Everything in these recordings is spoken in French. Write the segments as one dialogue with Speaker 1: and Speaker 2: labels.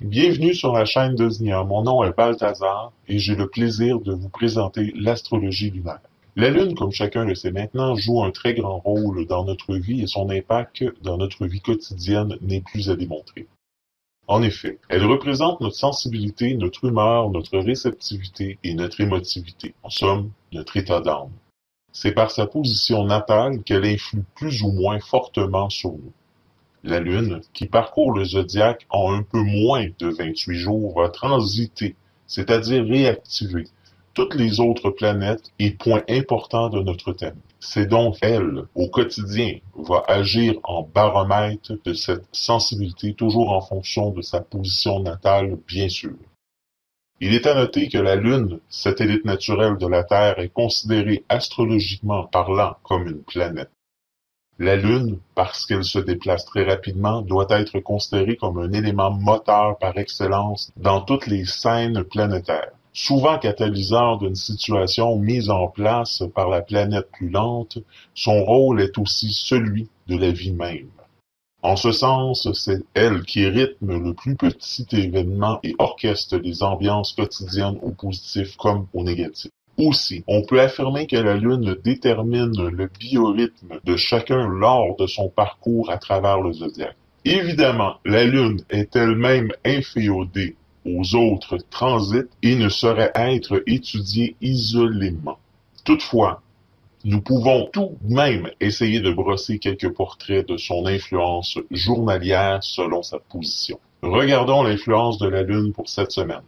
Speaker 1: Bienvenue sur la chaîne de Znia. Mon nom est Balthazar et j'ai le plaisir de vous présenter l'astrologie lunaire. La Lune, comme chacun le sait maintenant, joue un très grand rôle dans notre vie et son impact dans notre vie quotidienne n'est plus à démontrer. En effet, elle représente notre sensibilité, notre humeur, notre réceptivité et notre émotivité. En somme, notre état d'âme. C'est par sa position natale qu'elle influe plus ou moins fortement sur nous. La Lune, qui parcourt le zodiaque en un peu moins de 28 jours, va transiter, c'est-à-dire réactiver, toutes les autres planètes et points importants de notre thème. C'est donc elle, au quotidien, va agir en baromètre de cette sensibilité, toujours en fonction de sa position natale, bien sûr. Il est à noter que la Lune, satellite naturel de la Terre, est considérée astrologiquement parlant comme une planète. La Lune, parce qu'elle se déplace très rapidement, doit être considérée comme un élément moteur par excellence dans toutes les scènes planétaires. Souvent catalyseur d'une situation mise en place par la planète plus lente, son rôle est aussi celui de la vie même. En ce sens, c'est elle qui rythme le plus petit événement et orchestre les ambiances quotidiennes au positif comme au négatif. Aussi, on peut affirmer que la Lune détermine le biorhythme de chacun lors de son parcours à travers le zodiaque. Évidemment, la Lune est elle-même inféodée aux autres transits et ne saurait être étudiée isolément. Toutefois, nous pouvons tout de même essayer de brosser quelques portraits de son influence journalière selon sa position. Regardons l'influence de la Lune pour cette semaine.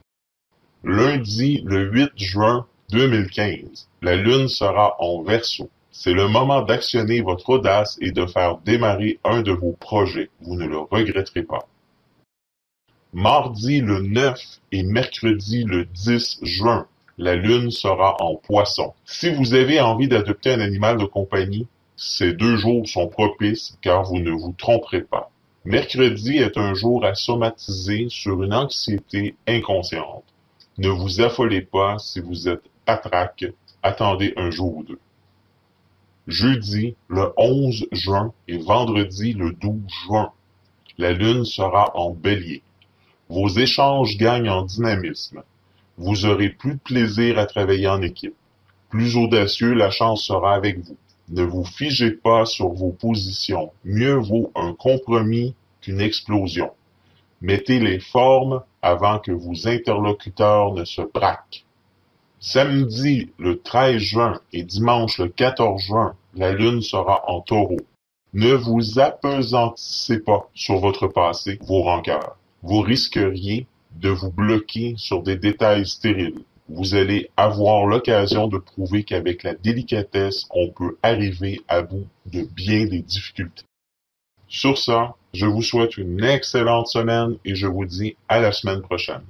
Speaker 1: Lundi, le 8 juin 2015, la Lune sera en Verseau. C'est le moment d'actionner votre audace et de faire démarrer un de vos projets. Vous ne le regretterez pas. Mardi le 9 et mercredi le 10 juin, la Lune sera en Poisson. Si vous avez envie d'adopter un animal de compagnie, ces 2 jours sont propices car vous ne vous tromperez pas. Mercredi est un jour à somatiser sur une anxiété inconsciente. Ne vous affolez pas si vous êtes atraque, attendez un jour ou deux. Jeudi, le 11 juin et vendredi, le 12 juin, la Lune sera en Bélier. Vos échanges gagnent en dynamisme. Vous aurez plus de plaisir à travailler en équipe. Plus audacieux, la chance sera avec vous. Ne vous figez pas sur vos positions. Mieux vaut un compromis qu'une explosion. Mettez les formes avant que vos interlocuteurs ne se braquent. Samedi le 13 juin et dimanche le 14 juin, la Lune sera en Taureau. Ne vous appesantissez pas sur votre passé, vos rancœurs. Vous risqueriez de vous bloquer sur des détails stériles. Vous allez avoir l'occasion de prouver qu'avec la délicatesse, on peut arriver à bout de bien des difficultés. Sur ça, je vous souhaite une excellente semaine et je vous dis à la semaine prochaine.